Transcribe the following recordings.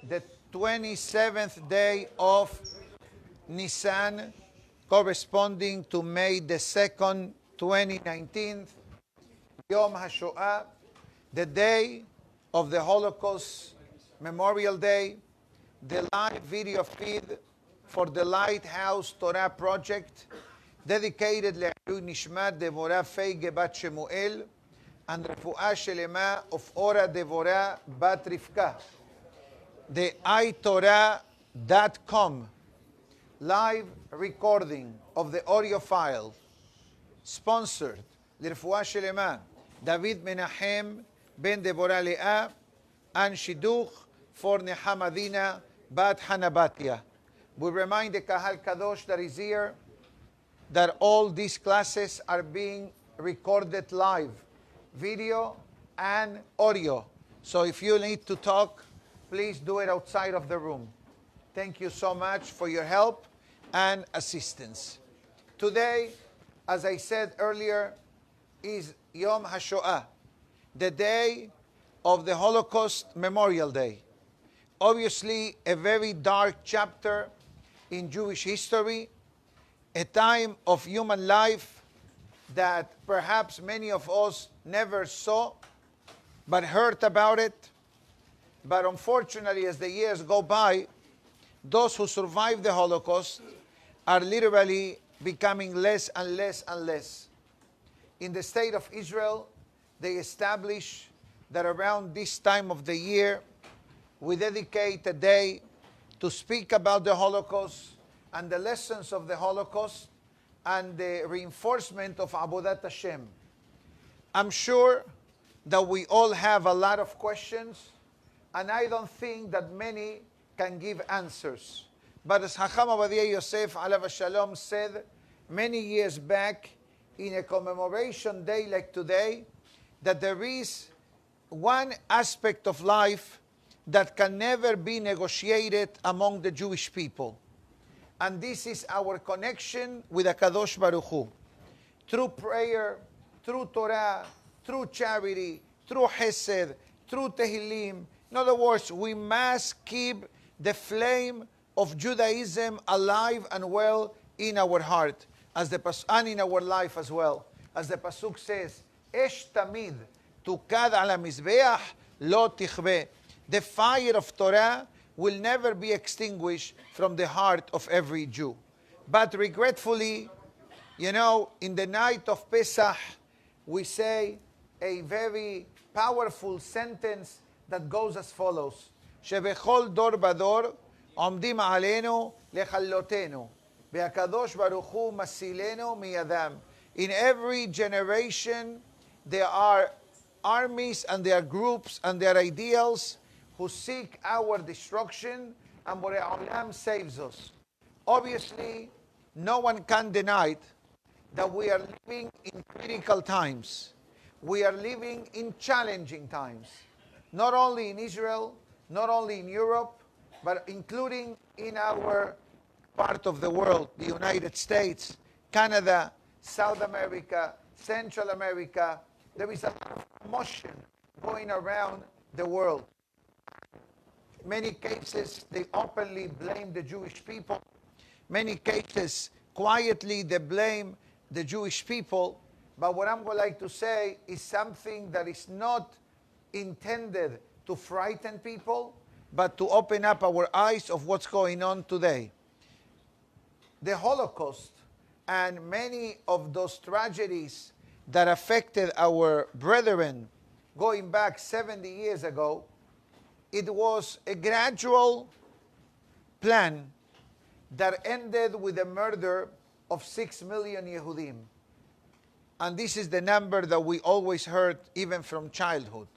the 27th day of Nisan, corresponding to May the 2nd, 2019, Yom Hashoah, the day of the Holocaust Memorial Day, the live video feed for the Lighthouse Torah Project, dedicated Le'ilui Nishmat Gevura Feige Bat Shemuel, and Refuah Shelema of Ora Gevura Bat Rivka. The iTorah.com live recording of the audio file, sponsored Refuah Shelema David Menachem Ben Devorah Leah, and Shidduch for Nehamadina Bat Hanabatia. We remind the Kahal Kadosh that is here that all these classes are being recorded live, video and audio. So if you need to talk, please do it outside of the room. Thank you so much for your help and assistance. Today, as I said earlier, is Yom HaShoah, the day of the Holocaust Memorial Day. Obviously, a very dark chapter in Jewish history, a time of human life that perhaps many of us never saw, but heard about it. But unfortunately, as the years go by, those who survived the Holocaust are literally becoming less and less and less. In the state of Israel, they establish that around this time of the year, we dedicate a day to speak about the Holocaust and the lessons of the Holocaust and the reinforcement of Avodat Hashem. I'm sure that we all have a lot of questions, and I don't think that many can give answers. But as Hacham Ovadia Yosef Alav Shalom said many years back in a commemoration day like today, that there is one aspect of life that can never be negotiated among the Jewish people. And this is our connection with HaKadosh Baruch Hu. Through prayer, through Torah, through charity, through Hesed, through Tehillim. In other words, we must keep the flame of Judaism alive and well in our heart, and in our life as well. As the Pasuk says, Esh tamid tukad ala mizbeach lo tichve. The fire of Torah will never be extinguished from the heart of every Jew. But regretfully, in the night of Pesach, we say a very powerful sentence that goes as follows. Shebechol dor bador omdim alenu lechallotenu. Ve'akadosh baruch hu masilenu miyadam. In every generation, there are armies and there are groups and there are ideals who seek our destruction, and Borei Olam saves us. Obviously, no one can deny that we are living in critical times. We are living in challenging times. Not only in Israel, not only in Europe, but including in our part of the world, the United States, Canada, South America, Central America. There is a lot of commotion going around the world. Many cases, they openly blame the Jewish people. Many cases, quietly, they blame the Jewish people. But what I'm going to like to say is something that is not intended to frighten people, but to open up our eyes of what's going on today. The Holocaust and many of those tragedies that affected our brethren going back 70 years ago, it was a gradual plan that ended with the murder of 6 million Yehudim. And this is the number that we always heard even from childhood.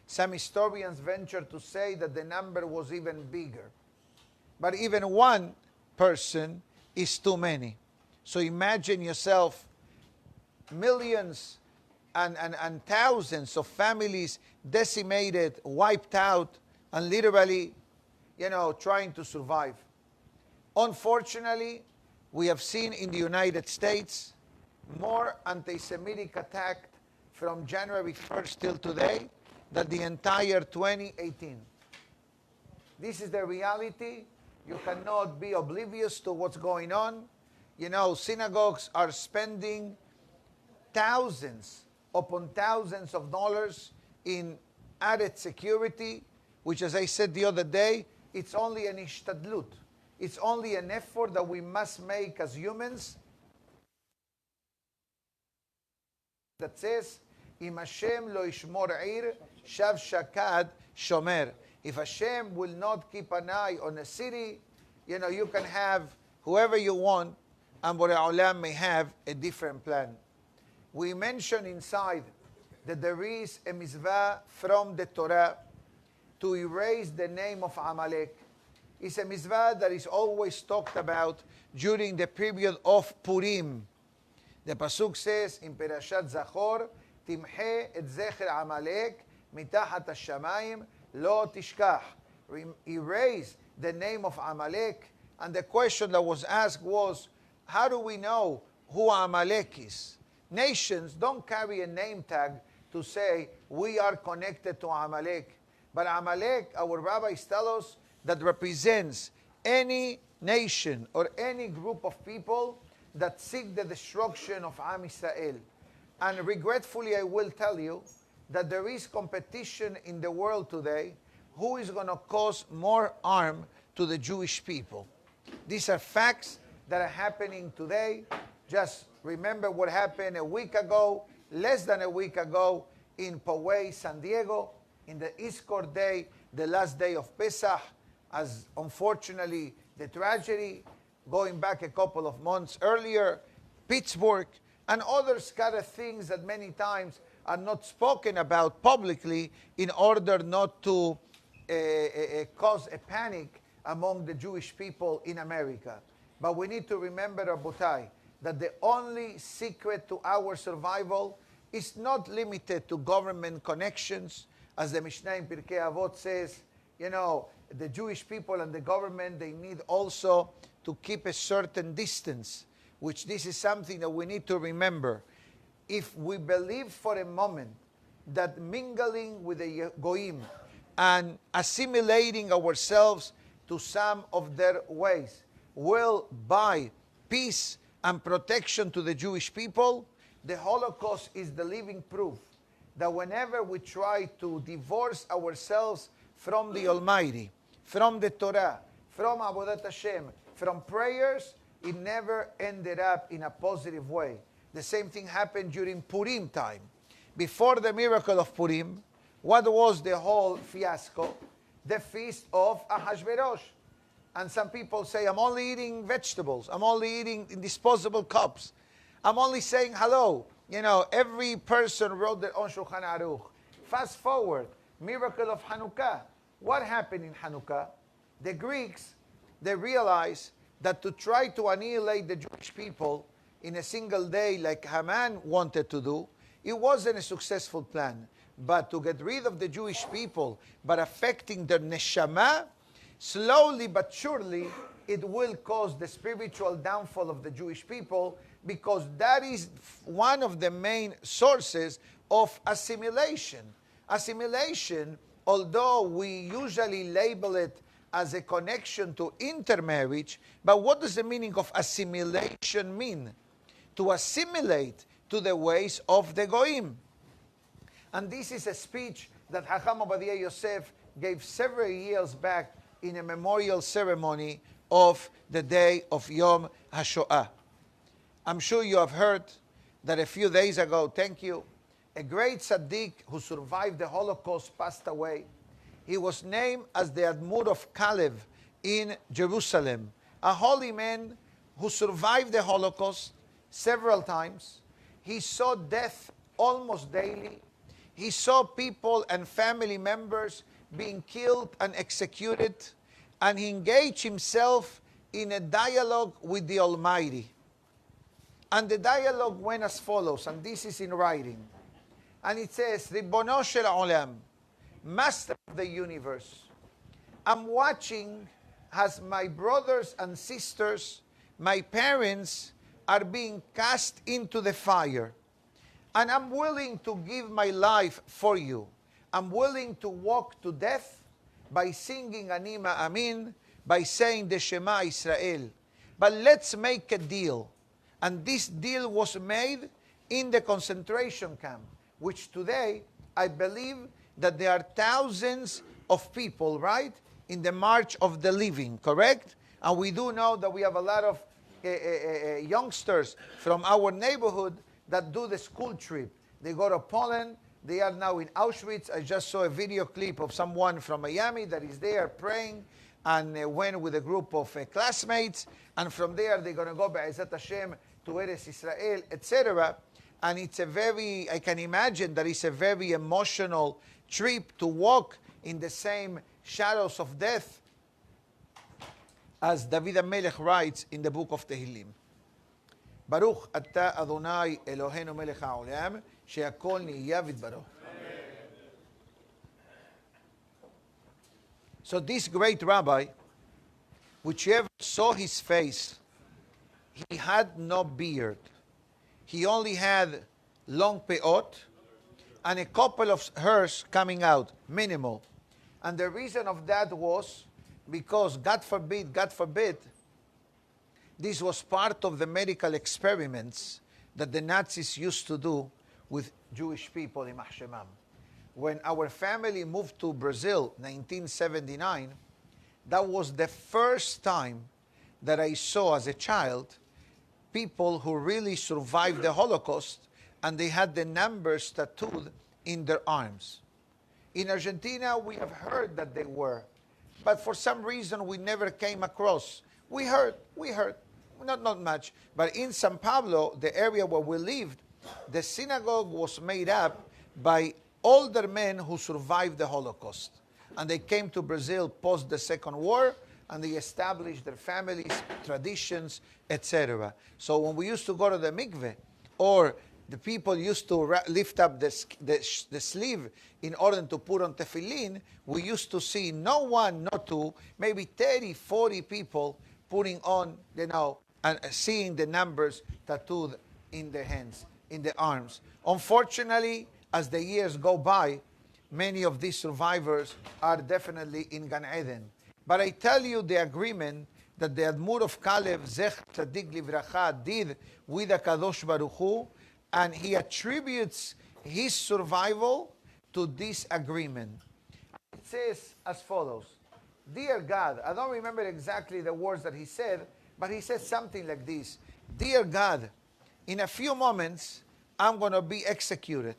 Some historians venture to say that the number was even bigger. But even one person is too many. So imagine yourself, millions and thousands of families decimated, wiped out, and literally, trying to survive. Unfortunately, we have seen in the United States more anti-Semitic attack from January 1st till today than the entire 2018. This is the reality. You cannot be oblivious to what's going on. You know, synagogues are spending thousands upon thousands of dollars in added security, which, as I said the other day, it's only an ishtadlut. It's only an effort that we must make as humans that says, Im Hashem lo ishmor ir, shav shakad shomer. If Hashem will not keep an eye on a city, you know, you can have whoever you want, and Borei Olam may have a different plan. We mentioned inside that there is a mitzvah from the Torah to erase the name of Amalek. It's a mitzvah that is always talked about during the period of Purim. The pasuk says in Perashat Zachor, Timche et zecher Amalek mitachat hashamayim lo tishkach. Erase the name of Amalek. And the question that was asked was, how do we know who Amalek is? Nations don't carry a name tag to say we are connected to Amalek. But Amalek, our rabbis tell us, that represents any nation or any group of people that seek the destruction of Am Yisrael. And regretfully, I will tell you that there is competition in the world today who is going to cause more harm to the Jewish people. These are facts that are happening today. Just remember what happened a week ago, less than a week ago, in Poway, San Diego, in the East Court Day, the last day of Pesach, as unfortunately the tragedy, going back a couple of months earlier, Pittsburgh, and other scattered things that many times are not spoken about publicly in order not to cause a panic among the Jewish people in America. But we need to remember, Rabotai, that the only secret to our survival is not limited to government connections. As the Mishnah in Pirkei Avot says, you know, the Jewish people and the government, they need also to keep a certain distance, which this is something that we need to remember. If we believe for a moment that mingling with the Goyim and assimilating ourselves to some of their ways will buy peace and protection to the Jewish people, the Holocaust is the living proof that whenever we try to divorce ourselves from the Almighty, from the Torah, from Avodat Hashem, from prayers, it never ended up in a positive way. The same thing happened during Purim time. Before the miracle of Purim, what was the whole fiasco? The feast of Ahashverosh. And some people say, I'm only eating vegetables. I'm only eating in disposable cups. I'm only saying hello. You know, every person wrote their own Shulchan Aruch. Fast forward, miracle of Hanukkah. What happened in Hanukkah? The Greeks, they realized that to try to annihilate the Jewish people in a single day like Haman wanted to do, it wasn't a successful plan. But to get rid of the Jewish people, but affecting their neshama, slowly but surely, it will cause the spiritual downfall of the Jewish people, because that is one of the main sources of assimilation. Assimilation, although we usually label it as a connection to intermarriage, but what does the meaning of assimilation mean? To assimilate to the ways of the Goyim. And this is a speech that Hacham Obadiah Yosef gave several years back in a memorial ceremony of the day of Yom Hashoah. I'm sure you have heard that a few days ago, thank you, a great tzaddik who survived the Holocaust passed away. He was named as the Admur of Kalev in Jerusalem, a holy man who survived the Holocaust several times. He saw death almost daily. He saw people and family members being killed and executed, and he engaged himself in a dialogue with the Almighty. And the dialogue went as follows, and this is in writing. And it says, Ribono shel Olam, Master of the universe, I'm watching as my brothers and sisters, my parents, are being cast into the fire. And I'm willing to give my life for you. I'm willing to walk to death by singing Anima Amin, by saying the Shema Israel. But let's make a deal. And this deal was made in the concentration camp, which today I believe that there are thousands of people, right, in the March of the Living, correct? And we do know that we have a lot of youngsters from our neighborhood that do the school trip. They go to Poland. They are now in Auschwitz. I just saw a video clip of someone from Miami that is there praying and went with a group of classmates. And from there, they're going to go, Be'ezat Hashem, to Eretz Israel, etc. And it's a very, I can imagine that it's a very emotional trip to walk in the same shadows of death as David HaMelech writes in the book of Tehillim. Baruch Ata Adonai Eloheinu Melech HaOlam, she'akol ni'ya v'tbaroch. So this great rabbi, whichever saw his face, he had no beard. He only had long peot and a couple of hairs coming out, minimal. And the reason of that was because, God forbid, this was part of the medical experiments that the Nazis used to do with Jewish people in Mahshemam. When our family moved to Brazil, 1979, that was the first time that I saw as a child people who really survived the Holocaust, and they had the numbers tattooed in their arms. In Argentina, we have heard that they were, but for some reason we never came across. We heard, not much, but in San Pablo, the area where we lived, the synagogue was made up by older men who survived the Holocaust. And they came to Brazil post the Second War, and they established their families, traditions, etc. So when we used to go to the mikveh, or the people used to lift up the sleeve in order to put on tefillin, we used to see no one, not two, maybe 30, 40 people putting on, and seeing the numbers tattooed in their hands, in the arms. Unfortunately, as the years go by, many of these survivors are definitely in Gan Eden. But I tell you the agreement that the Admur of Kalev, Zech Tzadik Livracha, did with HaKadosh Baruch Hu, and he attributes his survival to this agreement. It says as follows: Dear God, I don't remember exactly the words that he said, but he said something like this: Dear God, in a few moments, I'm going to be executed,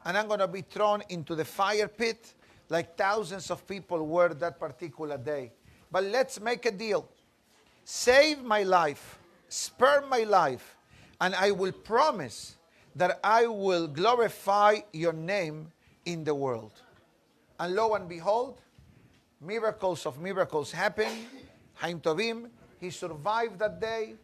and I'm going to be thrown into the fire pit like thousands of people were that particular day. But let's make a deal. Save my life, spare my life, and I will promise that I will glorify your name in the world. And lo and behold, miracles of miracles happened. Chaim Tovim, he survived that day.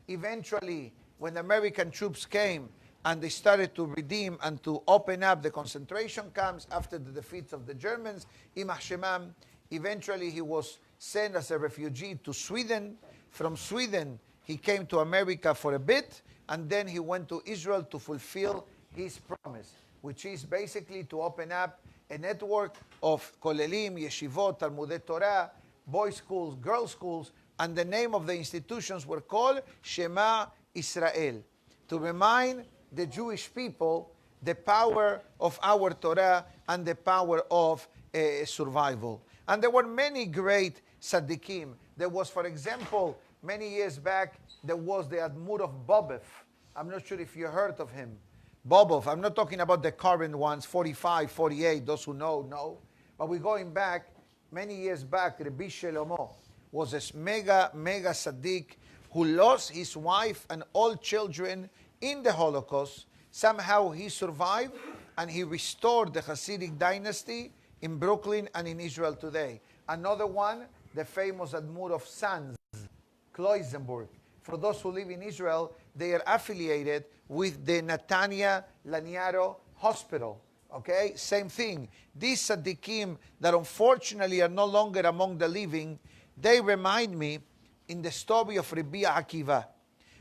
Eventually, when the American troops came and they started to redeem and to open up the concentration camps after the defeats of the Germans, Imach Shemam, eventually he was sent as a refugee to Sweden. From Sweden, he came to America for a bit, and then he went to Israel to fulfill his promise, which is basically to open up a network of kolelim, yeshivot, Talmudei Torah, boys' schools, girls' schools, and the name of the institutions were called Shema Israel, to remind the Jewish people the power of our Torah and the power of survival. And there were many great tzaddikim. There was, for example, many years back, there was the Admur of Bobov. I'm not sure if you heard of him. Bobov, I'm not talking about the current ones, 45, 48, those who know. But we're going back, many years back, Rabbi Shelomo was a mega tzaddik who lost his wife and all children in the Holocaust. Somehow he survived, and he restored the Hasidic dynasty in Brooklyn and in Israel today. Another one, the famous Admur of Sanz, Kloisenburg. For those who live in Israel, they are affiliated with the Netanya Laniaro Hospital. Okay, same thing. These tzaddikim that unfortunately are no longer among the living, they remind me in the story of Rabbi Akiva.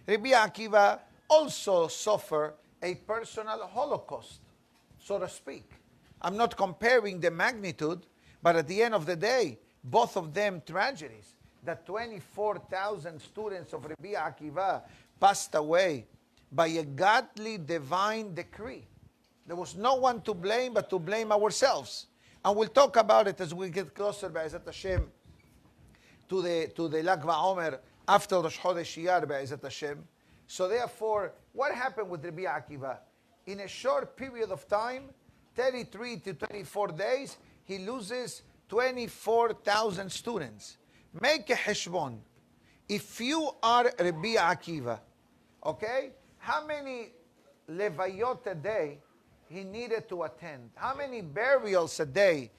Rabbi Akiva also suffered a personal Holocaust, so to speak. I'm not comparing the magnitude, But at the end of the day, both of them tragedies. The 24,000 students of Rabbi Akiva passed away by a godly divine decree. There was no one to blame but to blame ourselves. And we'll talk about it as we get closer, Be'ezat Hashem, to the Lag BaOmer after Rosh Chodesh Iyar, Be'ezat Hashem. So therefore, what happened with Rabbi Akiva? In a short period of time, 33 to 24 days, he loses 24,000 students. Make a heshbon. If you are Rabbi Akiva, okay, how many levayot a day he needed to attend? How many burials a day?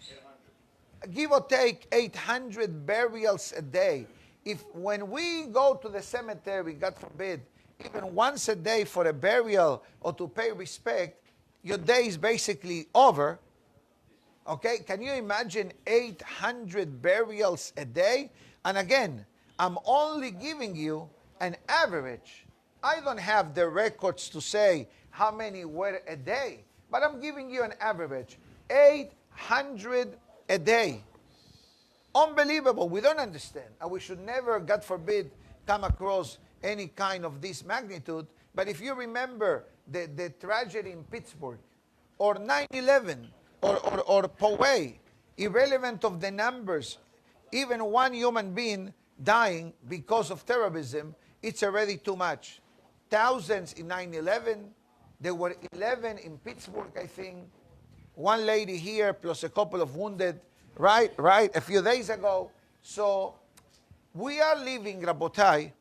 Give or take 800 burials a day. If when we go to the cemetery, God forbid, even once a day for a burial or to pay respect, your day is basically over. Okay, can you imagine 800 burials a day? And again, I'm only giving you an average. I don't have the records to say how many were a day, but I'm giving you an average. 800 a day. Unbelievable. We don't understand. And we should never, God forbid, come across any kind of this magnitude. But if you remember the tragedy in Pittsburgh, or 9/11, or Poway, irrelevant of the numbers, even one human being dying because of terrorism, it's already too much. Thousands in 9/11, there were 11 in Pittsburgh, I think. One lady here, plus a couple of wounded, right, a few days ago. So we are living, Rabotai,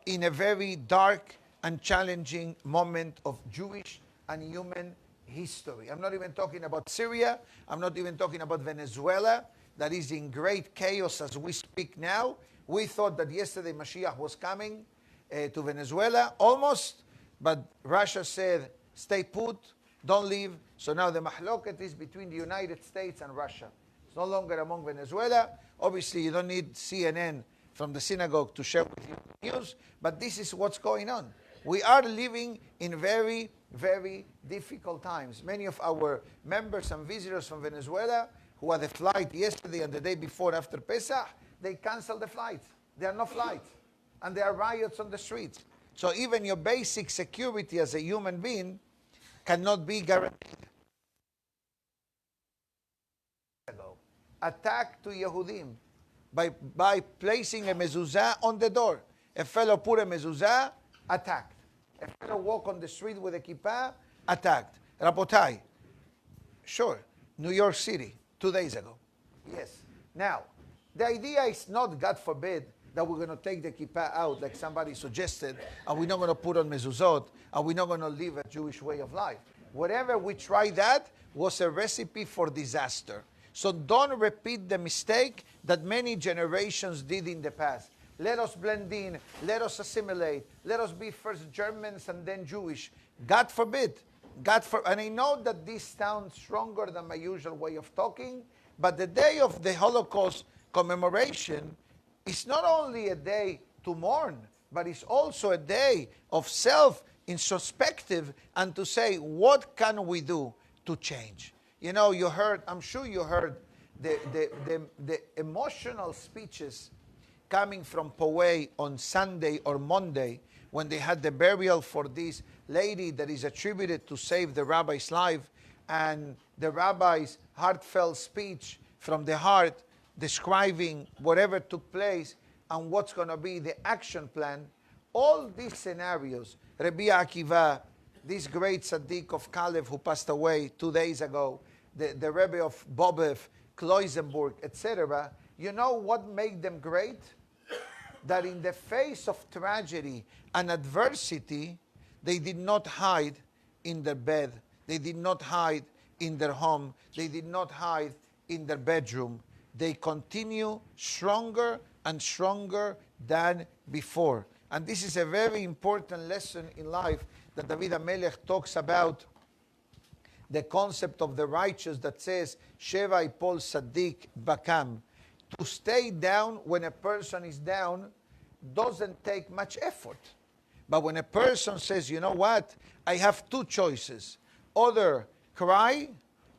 in a very dark and challenging moment of Jewish and human history. I'm not even talking about Syria. I'm not even talking about Venezuela, that is in great chaos as we speak now. We thought that yesterday Mashiach was coming to Venezuela, almost, but Russia said, stay put, don't leave. So now the mahloket is between the United States and Russia. It's no longer among Venezuela. Obviously, you don't need CNN from the synagogue to share with you news, but this is what's going on. We are living in very, very difficult times. Many of our members and visitors from Venezuela who had a flight yesterday and the day before after Pesach, they canceled the flight. There are no flights. And there are riots on the streets. So even your basic security as a human being cannot be guaranteed. Attack to Yehudim by placing a mezuzah on the door. A fellow put a mezuzah, attacked. A fellow walk on the street with a kippah, attacked. Rabotai, sure, New York City, 2 days ago. Yes. Now, the idea is not, God forbid, that we're going to take the kippah out like somebody suggested, and we're not going to put on mezuzot, and we're not going to live a Jewish way of life. Whatever we tried that was a recipe for disaster. So don't repeat the mistake that many generations did in the past. Let us blend in, let us assimilate, let us be first Germans and then Jewish. God forbid. And I know that this sounds stronger than my usual way of talking, but the day of the Holocaust commemoration is not only a day to mourn, but it's also a day of self-introspective and to say, what can we do to change? You know, you heard, I'm sure you heard the emotional speeches coming from Poway on Sunday or Monday when they had the burial for this lady that is attributed to save the rabbi's life, and the rabbi's heartfelt speech from the heart describing whatever took place and what's going to be the action plan. All these scenarios, Rabbi Akiva, this great tzaddik of Kalev who passed away 2 days ago, the Rebbe of Bobev, Kloisenburg, etc., you know what made them great? That in the face of tragedy and adversity, they did not hide in their bed. They did not hide in their home. They did not hide in their bedroom. They continue stronger and stronger than before. And this is a very important lesson in life that David HaMelech talks about, the concept of the righteous that says, Sheva Ipol Sadik Bakam. To stay down when a person is down doesn't take much effort. But when a person says, you know what, I have two choices, either cry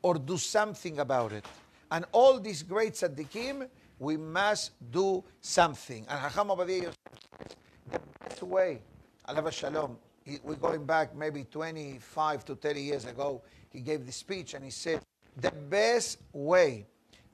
or do something about it. and all these great tzaddikim, we must do something. And Hacham Ovadia Yosef says, the best way, alav shalom, we're going back maybe 25 to 30 years ago, he gave this speech and he said, the best way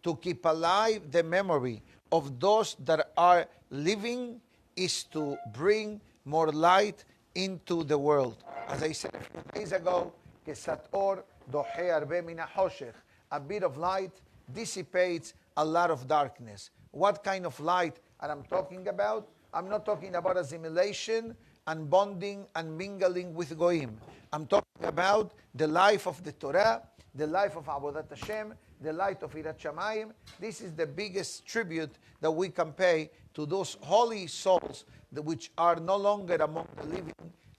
to keep alive the memory of those that are living is to bring more light into the world. As I said a few days ago, Kesator dohe arbe min hachoshech. A bit of light dissipates a lot of darkness. What kind of light am I talking about? I'm not talking about assimilation and bonding and mingling with goyim. I'm talking about the life of the Torah, the life of Avodat Hashem, the light of Yirat Shamayim. This is the biggest tribute that we can pay to those holy souls which are no longer among the living,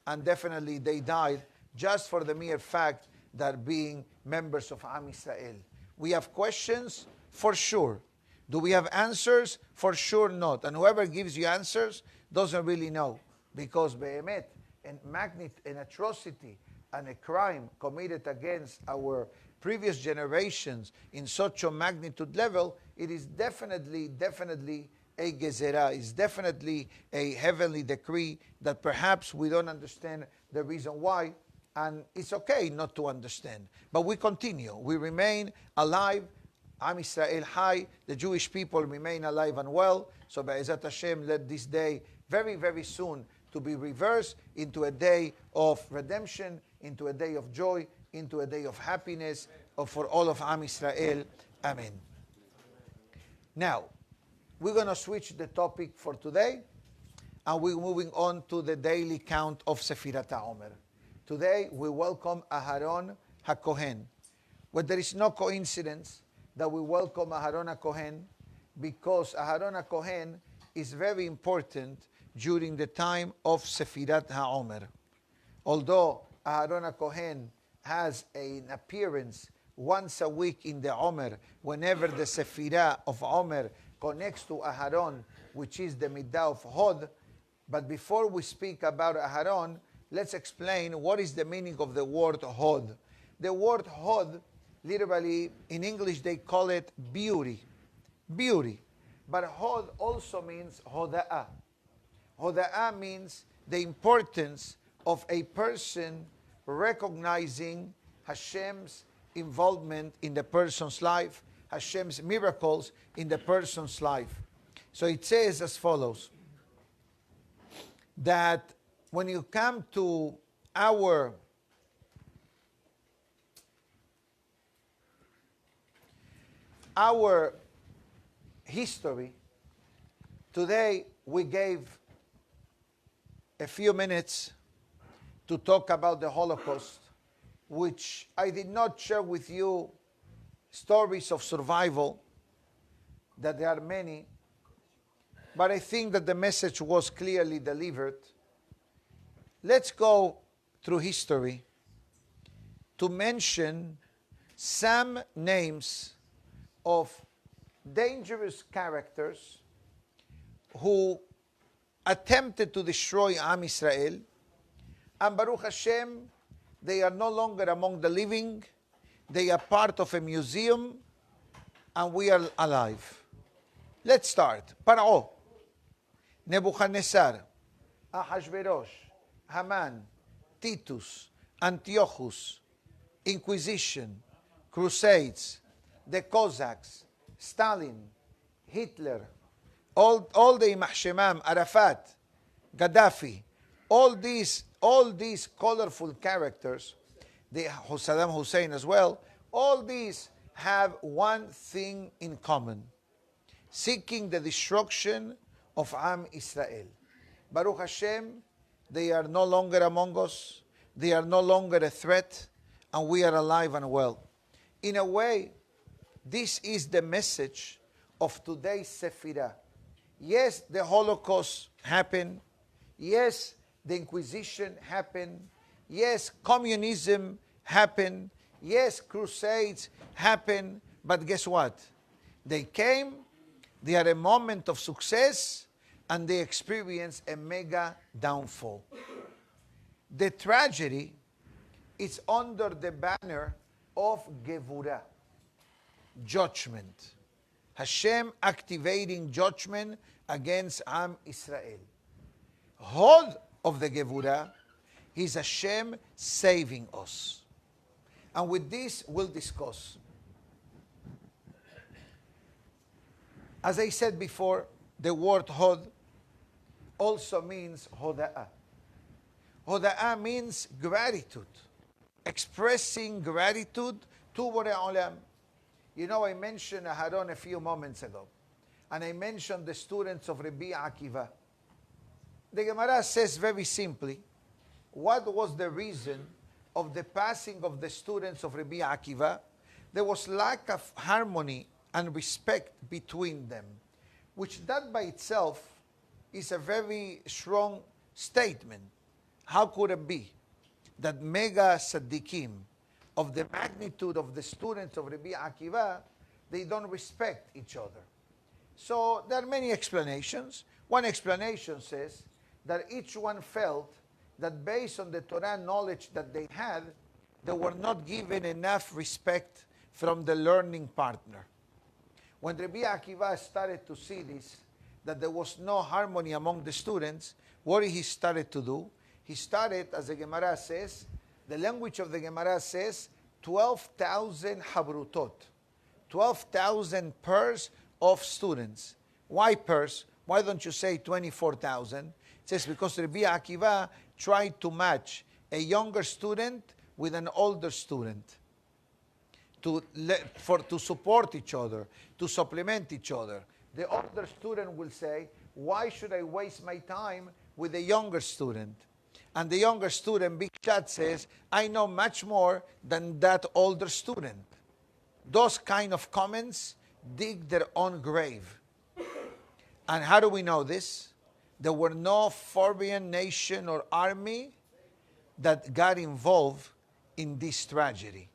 and definitely they died just for the mere fact that being members of Am Yisrael. We have questions? For sure. Do we have answers? For sure not. And whoever gives you answers doesn't really know. Because behemet, an atrocity and a crime committed against our previous generations in such a magnitude level, it is definitely a gezerah, is definitely a heavenly decree that perhaps we don't understand the reason why, and it's okay not to understand. But we continue. We remain alive. Am Yisrael Hai, the Jewish people remain alive and well. So Be'ezat Hashem, let this day very, very soon to be reversed into a day of redemption, into a day of joy, into a day of happiness for all of Am Yisrael. Amen. Now, we're going to switch the topic for today, and we're moving on to the daily count of Sefirat HaOmer. Today, we welcome Aharon HaKohen. Well, there is no coincidence that we welcome Aharon HaKohen, because Aharon HaKohen is very important during the time of Sefirat HaOmer. Although Aharon HaKohen has an appearance once a week in the Omer, whenever the Sefirah of Omer connects to Aharon, which is the Midah of Hod. But before we speak about Aharon, let's explain what is the meaning of the word Hod. The word Hod, literally, in English they call it beauty. Beauty. But Hod also means Hoda'ah. Hoda'ah means the importance of a person recognizing Hashem's involvement in the person's life, Hashem's miracles in the person's life. So it says as follows, that when you come to our history, today we gave a few minutes to talk about the Holocaust, which I did not share with you stories of survival, that there are many, but I think that the message was clearly delivered. Let's go through history to mention some names of dangerous characters who attempted to destroy Am Yisrael, and Baruch Hashem, they are no longer among the living. They are part of a museum, and we are alive. Let's start. Paro, Nebuchadnezzar, Ahashverosh, Haman, Titus, Antiochus, Inquisition, Crusades, the Cossacks, Stalin, Hitler, all the Imam Shemam, Arafat, Gaddafi, all these colorful characters, Saddam Hussein as well, all these have one thing in common: seeking the destruction of Am Yisrael. Baruch Hashem, they are no longer among us, they are no longer a threat, and we are alive and well. In a way, this is the message of today's Sefirah. Yes, the Holocaust happened. Yes, the Inquisition happened. Yes, communism happened. Yes, crusades happened. But guess what? They came, they had a moment of success, and they experienced a mega downfall. The tragedy is under the banner of Gevura. judgment. Hashem activating judgment against Am Israel. Hod of the Gevura is Hashem saving us. And with this, we'll discuss. As I said before, the word Hod also means Hoda'ah. Hoda'ah means gratitude. Expressing gratitude to Borei Olam. You know, I mentioned Aharon a few moments ago. And I mentioned the students of Rabbi Akiva. The Gemara says very simply, what was the reason of the passing of the students of Rabbi Akiva? There was lack of harmony and respect between them, which that by itself is a very strong statement. How could it be that mega tzaddikim of the magnitude of the students of Rabbi Akiva, they don't respect each other? So there are many explanations. One explanation says that each one felt that based on the Torah knowledge that they had, they were not given enough respect from the learning partner. When Rabbi Akiva started to see this, that there was no harmony among the students, what he started to do? He started, as the Gemara says, the language of the Gemara says, 12,000 habrutot, 12,000 pairs of students. Why pairs? Why don't you say 24,000? It says because Rabbi Akiva tried to match a younger student with an older student to support each other, to supplement each other. The older student will say, why should I waste my time with a younger student? And the younger student, Big Shot, says, I know much more than that older student. Those kind of comments dig their own grave. And how do we know this? There were no foreign nation or army that got involved in this tragedy.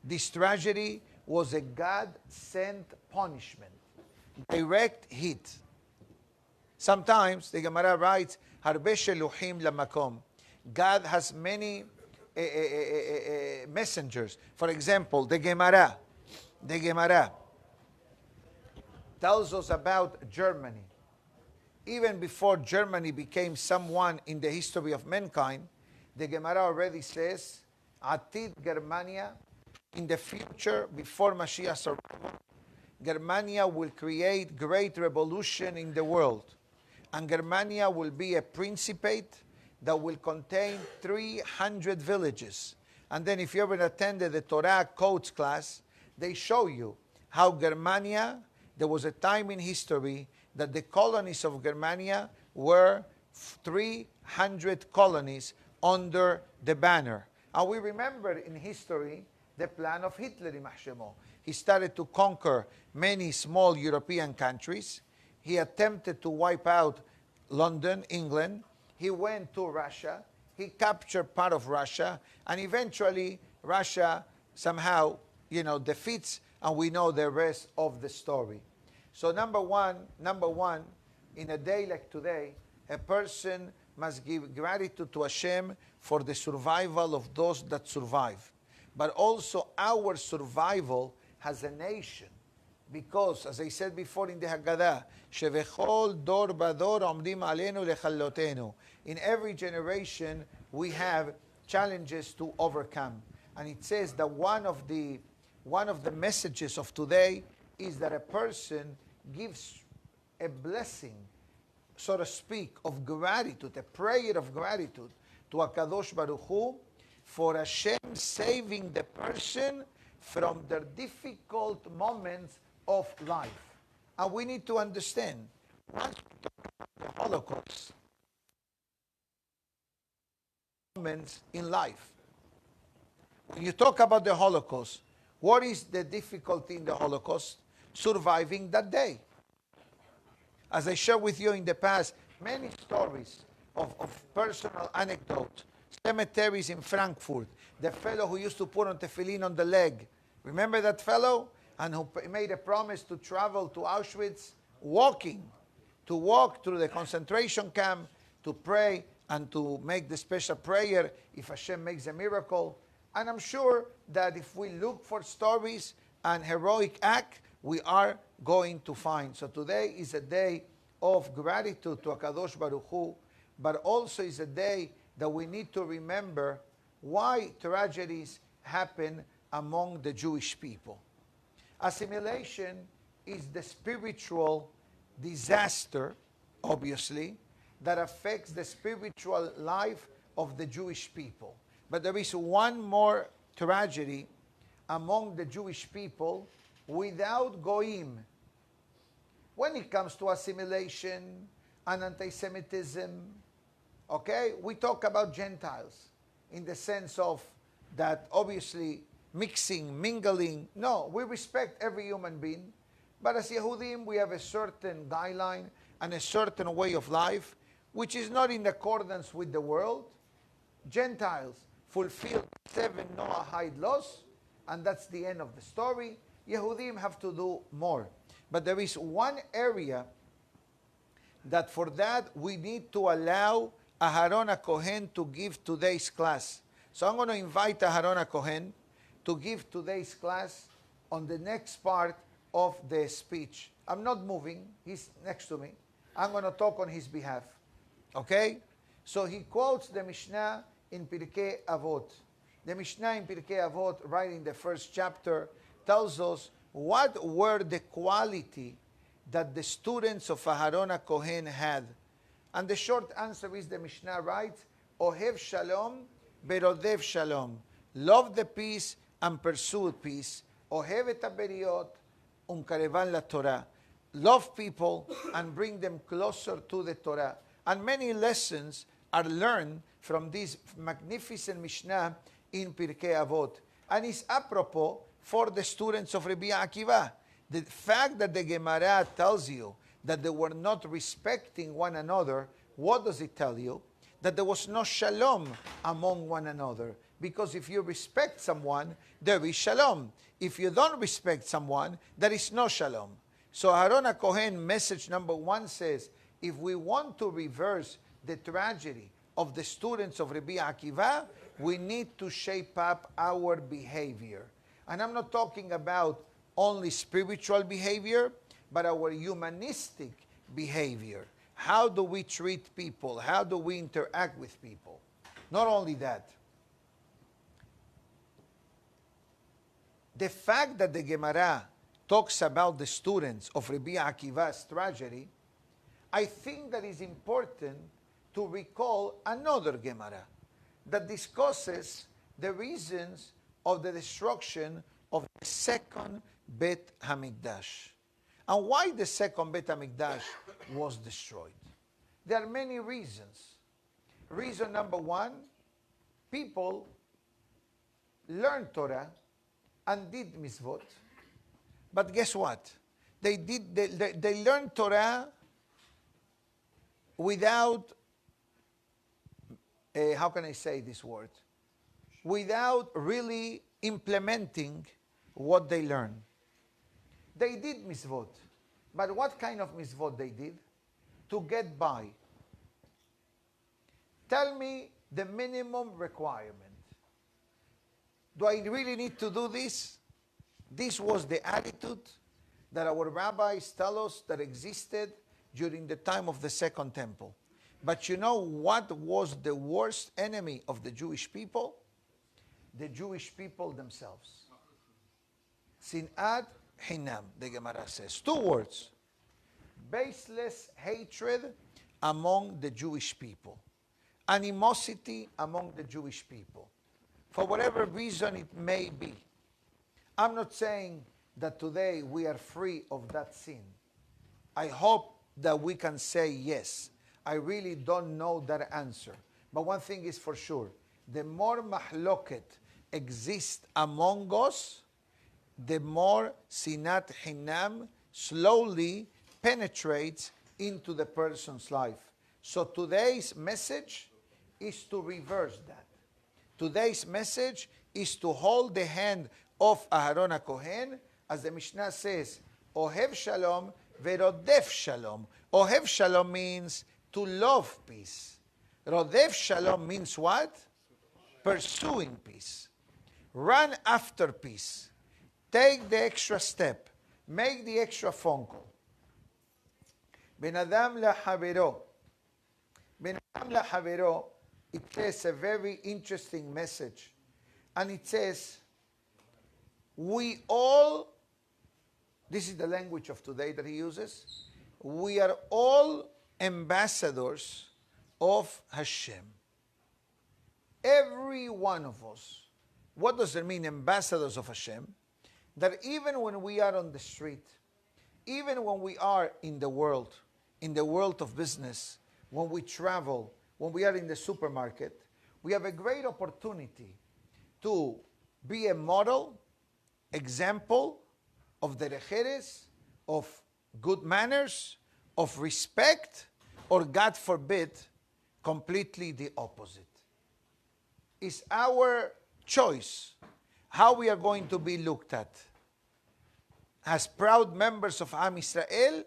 This tragedy was a God-sent punishment, direct hit. Sometimes the Gemara writes, Harbe sheluchim lamakom. God has many messengers. For example, the Gemara tells us about Germany. Even before Germany became someone in the history of mankind, the Gemara already says, Atid Germania, in the future, before Mashiach's arrival, Germania will create great revolution in the world. And Germania will be a principate that will contain 300 villages. And then if you ever attended the Torah codes class, they show you how Germania, there was a time in history that the colonies of Germania were 300 colonies under the banner. And we remember in history the plan of Hitler, he started to conquer many small European countries. He attempted to wipe out London, England. He went to Russia. He captured part of Russia. And eventually, Russia somehow, defeats, and we know the rest of the story. So number one, in a day like today, a person must give gratitude to Hashem for the survival of those that survive. But also our survival as a nation. Because, as I said before in the Haggadah, Shevechol dor bador omdim aleinu lechalotenu. In every generation, we have challenges to overcome. And it says that one of the messages of today is that a person gives a blessing, so to speak, of gratitude, a prayer of gratitude to HaKadosh Baruch Hu for Hashem saving the person from their difficult moments of life. And we need to understand, once we talk about the Holocaust, moments in life. When you talk about the Holocaust, what is the difficulty in the Holocaust? Surviving that day. As I shared with you in the past, many stories of personal anecdotes, cemeteries in Frankfurt, the fellow who used to put on tefillin on the leg. Remember that fellow? And who made a promise to travel to Auschwitz walking, to walk through the concentration camp, to pray and to make the special prayer if Hashem makes a miracle. And I'm sure that if we look for stories, and heroic act we are going to find. So today is a day of gratitude to HaKadosh Baruch Hu, but also is a day that we need to remember why tragedies happen among the Jewish people. Assimilation is the spiritual disaster, obviously, that affects the spiritual life of the Jewish people. But there is one more tragedy among the Jewish people without Goyim. When it comes to assimilation and anti-Semitism, okay, we talk about Gentiles in the sense of that obviously mixing, mingling. No, we respect every human being, but as Yehudim we have a certain guideline and a certain way of life which is not in accordance with the world. Gentiles fulfill 7 Noahide laws, and that's the end of the story. Yehudim have to do more. But there is one area that for that we need to allow Aharon HaKohen to give today's class. So I'm going to invite Aharon HaKohen to give today's class on the next part of the speech. I'm not moving. He's next to me. I'm going to talk on his behalf. Okay? So he quotes the Mishnah in Pirkei Avot. The Mishnah in Pirkei Avot, right in the first chapter, tells us what were the quality that the students of Aharon HaKohen had. And the short answer is the Mishnah writes, Ohev Shalom, Berodev Shalom. Love the peace and pursue peace. Ohev et haberiot, umkarevan la Torah. Love people and bring them closer to the Torah. And many lessons are learned from this magnificent Mishnah in Pirkei Avot. And it's apropos for the students of Rabbi Akiva. The fact that the Gemara tells you that they were not respecting one another, what does it tell you? That there was no shalom among one another. Because if you respect someone, there is shalom. If you don't respect someone, there is no shalom. So Aharon HaKohen message number 1 says, if we want to reverse the tragedy of the students of Rabbi Akiva, we need to shape up our behavior. And I'm not talking about only spiritual behavior, but our humanistic behavior. How do we treat people? How do we interact with people? Not only that. The fact that the Gemara talks about the students of Rabbi Akiva's tragedy, I think that is important to recall another Gemara that discusses the reasons of the destruction of the second Bet HaMikdash. And why the second Bet HaMikdash was destroyed? There are many reasons. Reason number 1, people learned Torah and did mitzvot. But guess what? They learned Torah without, how can I say this word? Without really implementing what they learned. They did mitzvot. But what kind of mitzvot they did? To get by. Tell me the minimum requirement. Do I really need to do this? This was the attitude that our rabbis tell us that existed during the time of the Second Temple. But you know what was the worst enemy of the Jewish people? The Jewish people themselves. Sinat Hinam, the Gemara says. 2 words. Baseless hatred among the Jewish people. Animosity among the Jewish people. For whatever reason it may be. I'm not saying that today we are free of that sin. I hope that we can say yes. I really don't know that answer. But one thing is for sure. The more mahloket exists among us, the more sinat hinam slowly penetrates into the person's life. So today's message is to reverse that. Today's message is to hold the hand of Aharon HaKohen, as the Mishnah says, Ohev Shalom, Verodef Shalom. Ohev Shalom means to love peace. Rodef Shalom means what? Pursuing peace. Run after peace. take the extra step, make the extra phone call. Ben Adam LaHavero. Ben Adam LaHavero, it says a very interesting message. And it says, we all, this is the language of today that he uses, we are all ambassadors of Hashem. Every one of us. What does it mean, ambassadors of Hashem? That even when we are on the street, even when we are in the world of business, when we travel, when we are in the supermarket, we have a great opportunity to be a model, example of derejeres, of good manners, of respect, or God forbid, completely the opposite. It's our choice how we are going to be looked at. As proud members of Am Israel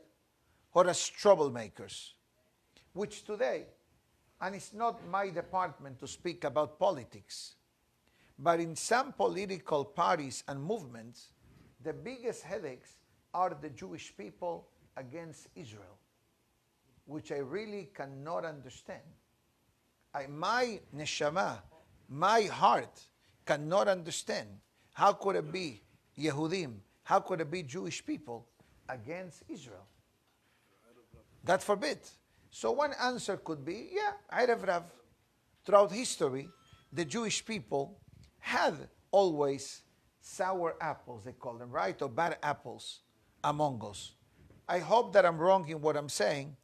or as troublemakers. Which today, and it's not my department to speak about politics, but in some political parties and movements, the biggest headaches are the Jewish people against Israel, which I really cannot understand. My neshama, my heart cannot understand. How could it be Yehudim? How could it be Jewish people against Israel? God forbid. So one answer could be, yeah, Erev Rav. Throughout history, the Jewish people had always sour apples, they call them, right? Or bad apples among us. I hope that I'm wrong in what I'm saying,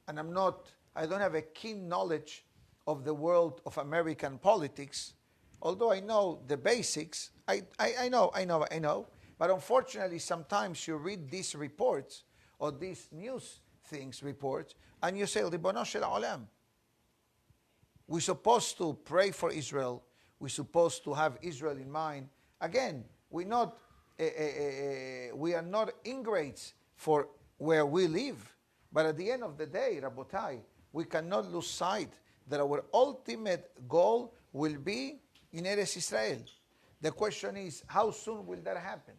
and I don't have a keen knowledge of the world of American politics, although I know the basics. I know. But unfortunately, sometimes you read these reports or these news reports, and you say, Ribono shel Olam. We're supposed to pray for Israel. We're supposed to have Israel in mind. Again, we are not ingrates for where we live. But at the end of the day, Rabotai, we cannot lose sight that our ultimate goal will be in Eretz Israel. The question is, how soon will that happen?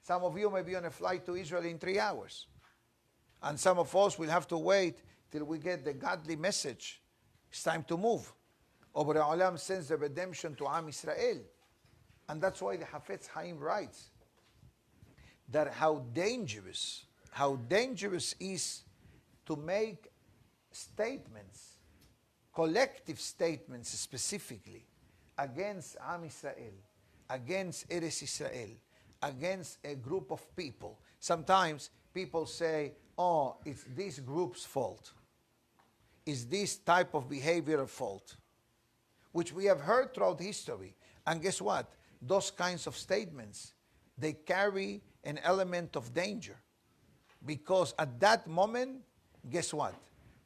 Some of you may be on a flight to Israel in 3 hours. And some of us will have to wait till we get the godly message. It's time to move. Obre Olam sends the redemption to Am Israel. And that's why the Hafetz Chaim writes that how dangerous is to make statements, collective statements specifically, against Am Israel, against Eretz Israel, against a group of people. Sometimes people say, oh, it's this group's fault. It's this type of behavior fault, which we have heard throughout history. And guess what? Those kinds of statements, they carry an element of danger. Because at that moment, guess what?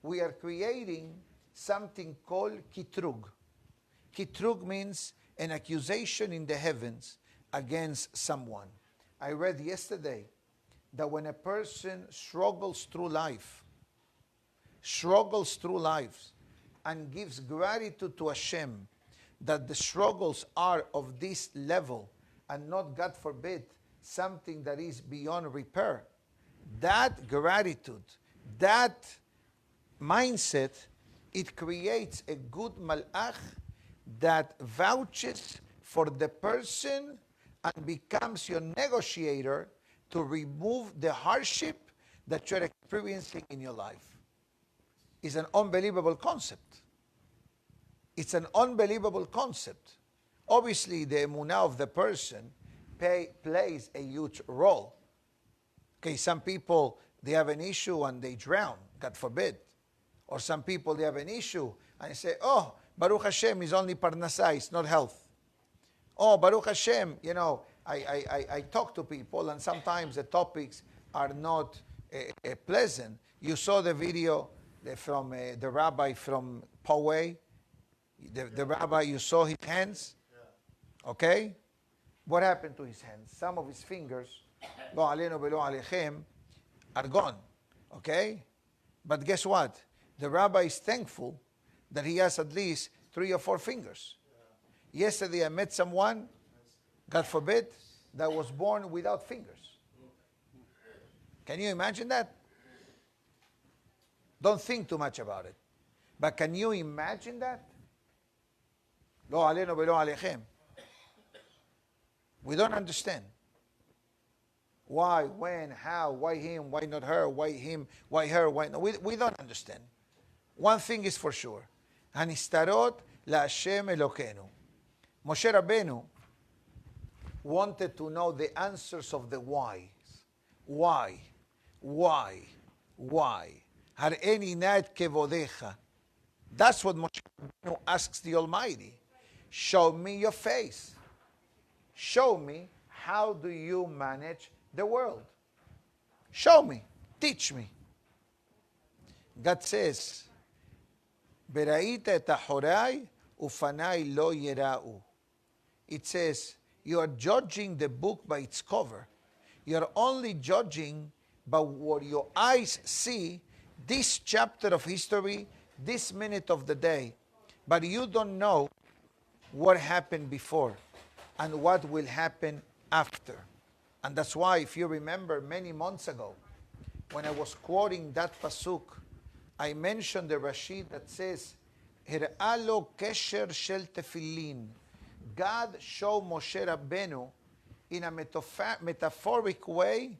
We are creating something called kitrug. Kitrug means an accusation in the heavens against someone. I read yesterday that when a person struggles through life and gives gratitude to Hashem that the struggles are of this level and not, God forbid, something that is beyond repair, that gratitude, that mindset, it creates a good malach that vouches for the person and becomes your negotiator to remove the hardship that you're experiencing in your life. It's an unbelievable concept. It's an unbelievable concept. Obviously, the emunah of the person plays a huge role. Okay, some people, they have an issue and they drown, God forbid. Or some people, they have an issue and they say, oh, Baruch Hashem is only parnasah, it's not health. Oh, Baruch Hashem, I talk to people and sometimes the topics are not pleasant. You saw the video from the rabbi from Poway. The rabbi, you saw his hands? Okay? What happened to his hands? Some of his fingers, lo aleinu velo alechem, are gone. Okay? But guess what? The rabbi is thankful that he has at least 3 or 4 fingers. Yesterday I met someone, God forbid, that was born without fingers. Can you imagine that? Don't think too much about it. But can you imagine that? Lo aleno velo alechem. We don't understand. Why, when, how, why him, why not her, why him, why her, why not. We don't understand. One thing is for sure. Hanistarot la Hashem Elokeinu. Moshe Rabbeinu wanted to know the answers of the whys. Why? Har'eni na et kevodecha. That's what Moshe Rabbeinu asks the Almighty. Show me your face. Show me how do you manage the world. Show me. Teach me. God says, Beraita et ahorai ufanai lo yerau. It says, you are judging the book by its cover. You are only judging by what your eyes see, this chapter of history, this minute of the day. But you don't know what happened before and what will happen after. And that's why, if you remember many months ago, when I was quoting that pasuk, I mentioned the Rashi that says, Hir'alo kesher shel tefillin. God showed Moshe Rabbeinu in a metaphoric way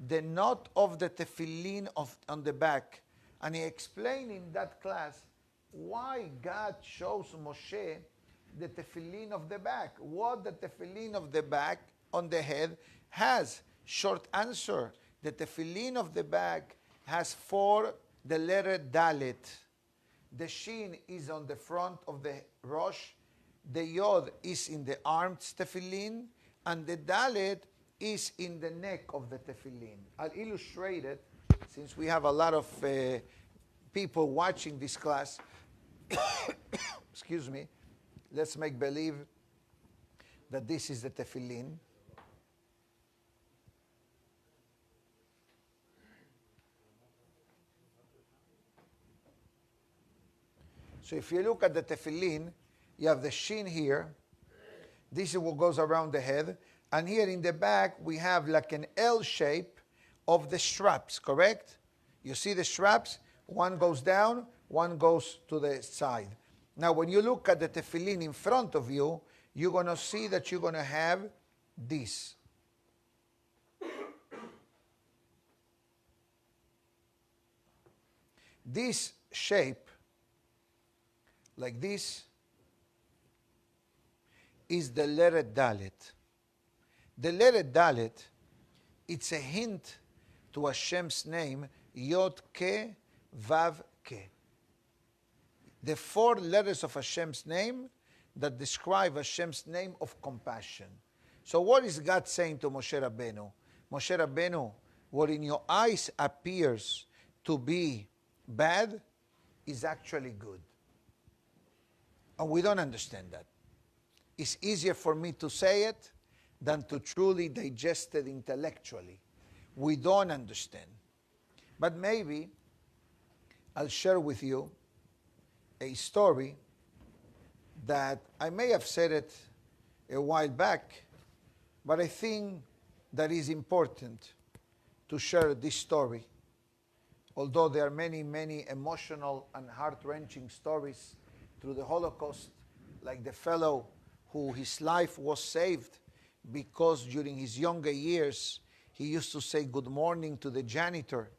the knot of the tefillin on the back. And he explained in that class why God shows Moshe the tefillin of the back. What the tefillin of the back on the head has. Short answer. The tefillin of the back has the letter Dalet. The Shin is on the front of the Rosh. The Yod is in the arms tefillin. And the Dalet is in the neck of the tefillin. I'll illustrate it since we have a lot of people watching this class. Excuse me. Let's make believe that this is the tefillin. So if you look at the tefillin, you have the shin here. This is what goes around the head. And here in the back, we have like an L shape of the straps, correct? You see the straps? One goes down, one goes to the side. Now, when you look at the tefillin in front of you, you're going to see that you're going to have this. This shape, like this, is the letter Dalet. The letter Dalet, it's a hint to Hashem's name, Yod Ke Vav Ke. The 4 letters of Hashem's name that describe Hashem's name of compassion. So what is God saying to Moshe Rabbeinu? Moshe Rabbeinu, what in your eyes appears to be bad is actually good. And we don't understand that. It's easier for me to say it than to truly digest it intellectually. We don't understand. But maybe I'll share with you a story that I may have said it a while back, but I think that is important to share this story. Although there are many, many emotional and heart-wrenching stories through the Holocaust, like the fellow who his life was saved because during his younger years he used to say good morning to the janitor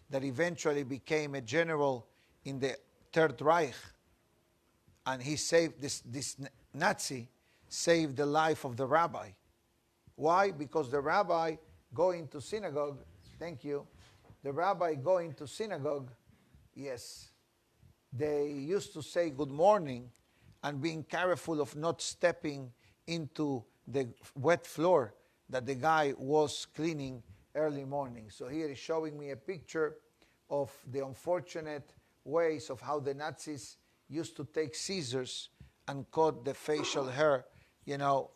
that eventually became a general in the Third Reich. And he saved, this Nazi saved the life of the rabbi. Why? Because the rabbi going to synagogue, thank you, the rabbi going to synagogue, yes, they used to say good morning and being careful of not stepping into the wet floor that the guy was cleaning early morning. So here is showing me a picture of the unfortunate ways of how the Nazis used to take scissors and cut the facial hair, you know,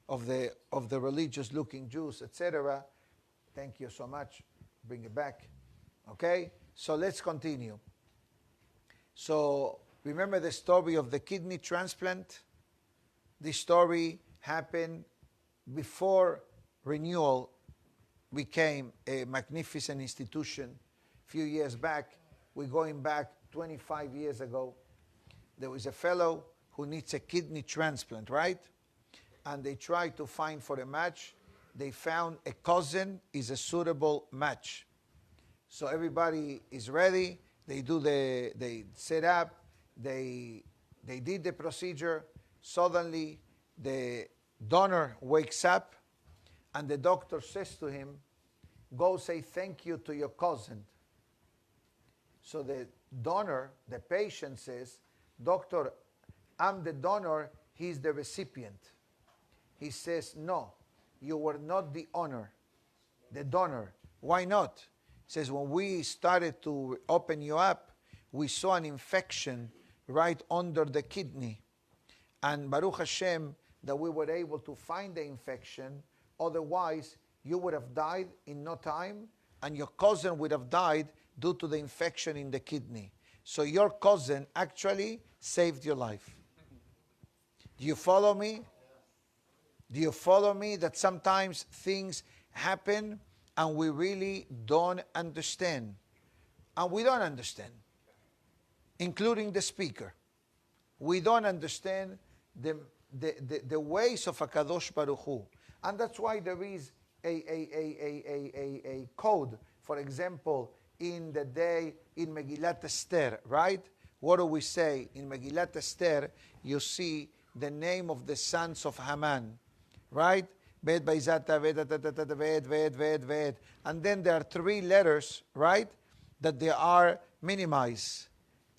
of the religious-looking Jews, etc. Thank you so much. Bring it back. Okay? So let's continue. So remember the story of the kidney transplant? This story happened before renewal became a magnificent institution. A few years back, we're going back 25 years ago. There was a fellow who needs a kidney transplant, right? And they tried to find for a match. They found a cousin is a suitable match. So everybody is ready. They set up, they did the procedure. Suddenly, the donor wakes up, and the doctor says to him, go say thank you to your cousin. So the donor, the patient says, doctor, I'm the donor, he's the recipient. He says, no, you were not the donor. Why not? He says, when we started to open you up, we saw an infection right under the kidney. And Baruch Hashem, that we were able to find the infection. Otherwise, you would have died in no time, and your cousin would have died due to the infection in the kidney. So your cousin actually saved your life. Do you follow me? Do you follow me that sometimes things happen and we really don't understand? And we don't understand, including the speaker. We don't understand the ways of HaKadosh Baruch Hu. And that's why there is a code, for example, in the day in Megillat Esther, right? What do we say? In Megillat Esther, you see the name of the sons of Haman, right? Bet Baizata, Ved. And then there are 3 letters, right? That they are minimized.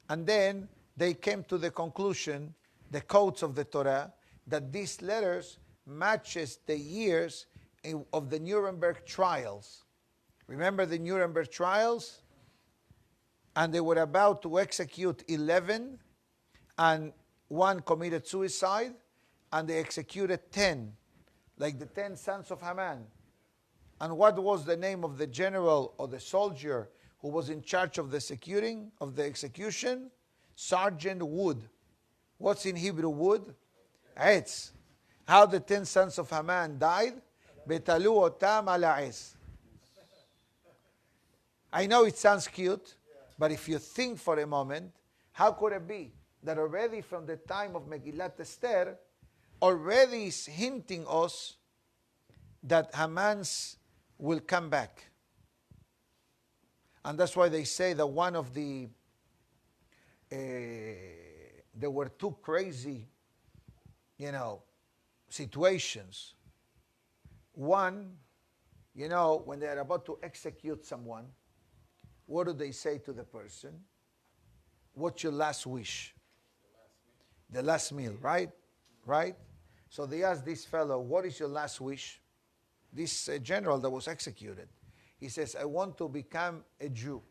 And then they came to the conclusion, the codes of the Torah, that these letters matches the years of the Nuremberg trials. Remember the Nuremberg trials? And they were about to execute 11, and 1 committed suicide, and they executed 10, like the 10 sons of Haman. And what was the name of the general or the soldier who was in charge of the execution? Sergeant Wood. What's in Hebrew wood? Etz. How the 10 sons of Haman died? Betalu otam ala etz. I know it sounds cute, but if you think for a moment, how could it be that already from the time of Megillat Esther, already is hinting us that Haman's will come back? And that's why they say that one of the, there were 2 crazy, situations. One, when they are about to execute someone, what do they say to the person? What's your last wish? The last meal, right? Right? So they asked this fellow, what is your last wish? This general that was executed. He says, I want to become a Jew.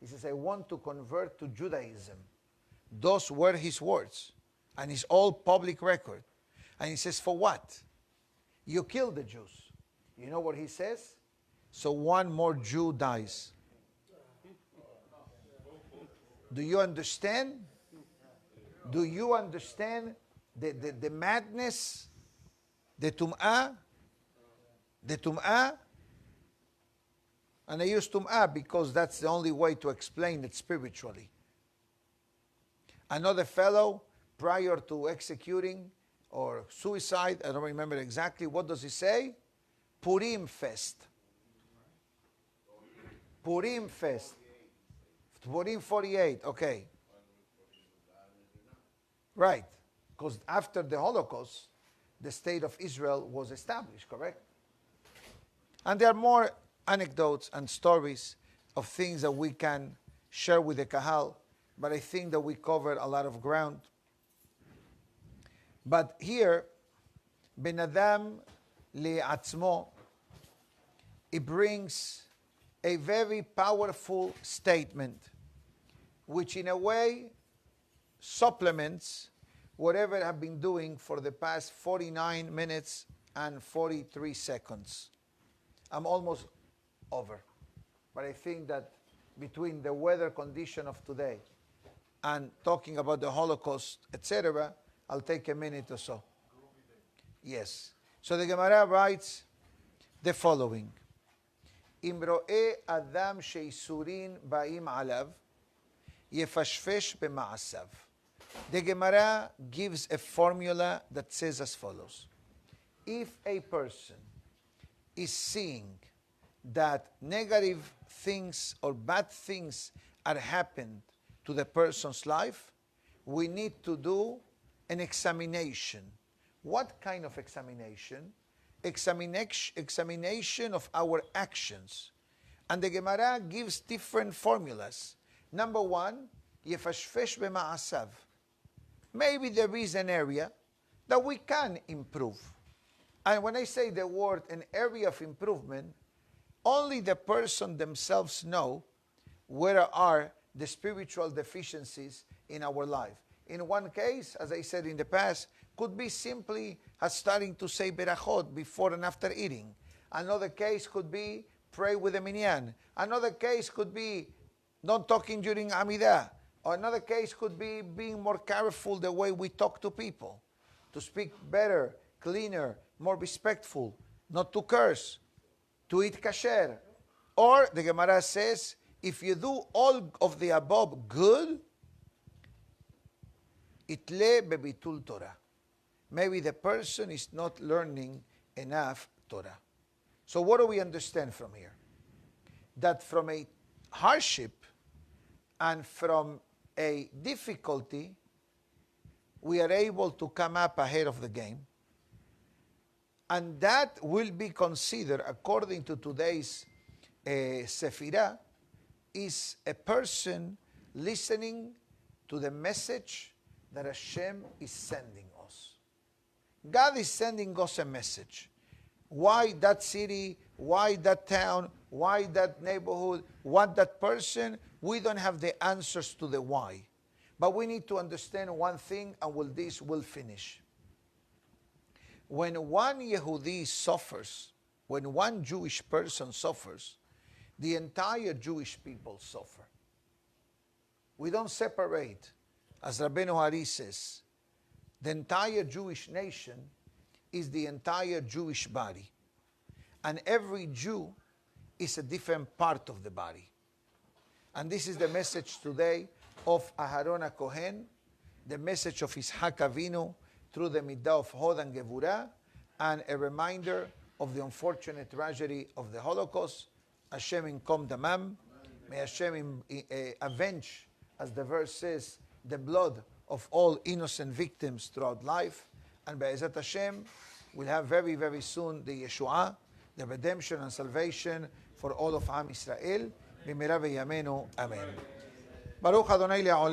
He says, I want to convert to Judaism. Those were his words. And it's all public record. And he says, for what? You killed the Jews. You know what he says? So 1 more Jew dies. Do you understand? Do you understand the madness? The tum'ah? The tum'ah? And I use tum'ah because that's the only way to explain it spiritually. Another fellow, prior to executing or suicide, I don't remember exactly, what does he say? Purim fest. Purim fest. Purim 48, okay. Right, because after the Holocaust, the state of Israel was established, correct? And there are more anecdotes and stories of things that we can share with the Kahal, but I think that we covered a lot of ground. But here, Ben Adam Le'atzmo, it brings a very powerful statement, which in a way supplements whatever I've been doing for the past 49 minutes and 43 seconds. I'm almost over. But I think that between the weather condition of today and talking about the Holocaust, etc., I'll take a minute or so. Yes. So the Gemara writes the following. אם רואה אדם שאיסורין באים עליו, יפשפש במעשיו. The Gemara gives a formula that says as follows. If a person is seeing that negative things or bad things are happening to the person's life, we need to do an examination. What kind of examination? Examination of our actions. And the Gemara gives different formulas. Number one, yefashfesh b'ma'asav. Maybe there is an area that we can improve. And when I say the word an area of improvement, only the person themselves know where are the spiritual deficiencies in our life. In one case, as I said in the past, could be simply as starting to say berachot before and after eating. Another case could be pray with a minyan. Another case could be not talking during Amidah. Or another case could be being more careful the way we talk to people. To speak better, cleaner, more respectful, not to curse, to eat kasher. Or the Gemara says, if you do all of the above good, itle bebitul Torah. Maybe the person is not learning enough Torah. So what do we understand from here? That from a hardship and from a difficulty, we are able to come up ahead of the game. And that will be considered, according to today's Sefirah, is a person listening to the message that Hashem is sending us. God is sending us a message. Why that city? Why that town? Why that neighborhood? What that person? We don't have the answers to the why. But we need to understand one thing, and with this we'll finish. When one Yehudi suffers, when one Jewish person suffers, the entire Jewish people suffer. We don't separate. As Rabbeinu Hari says, the entire Jewish nation is the entire Jewish body. And every Jew is a different part of the body. And this is the message today of Aharon Kohen, the message of Yitzhak Avinu through the Midah of Hod and Gevura, and a reminder of the unfortunate tragedy of the Holocaust. Hashem inkom damam. May Hashem avenge, as the verse says, the blood of all innocent victims throughout life. And Be'ezat Hashem, we'll have very, very soon the Yeshua, the redemption and salvation for all of Am Israel. B'mira v'yamenu. Amen. Baruch Adonai le'olam.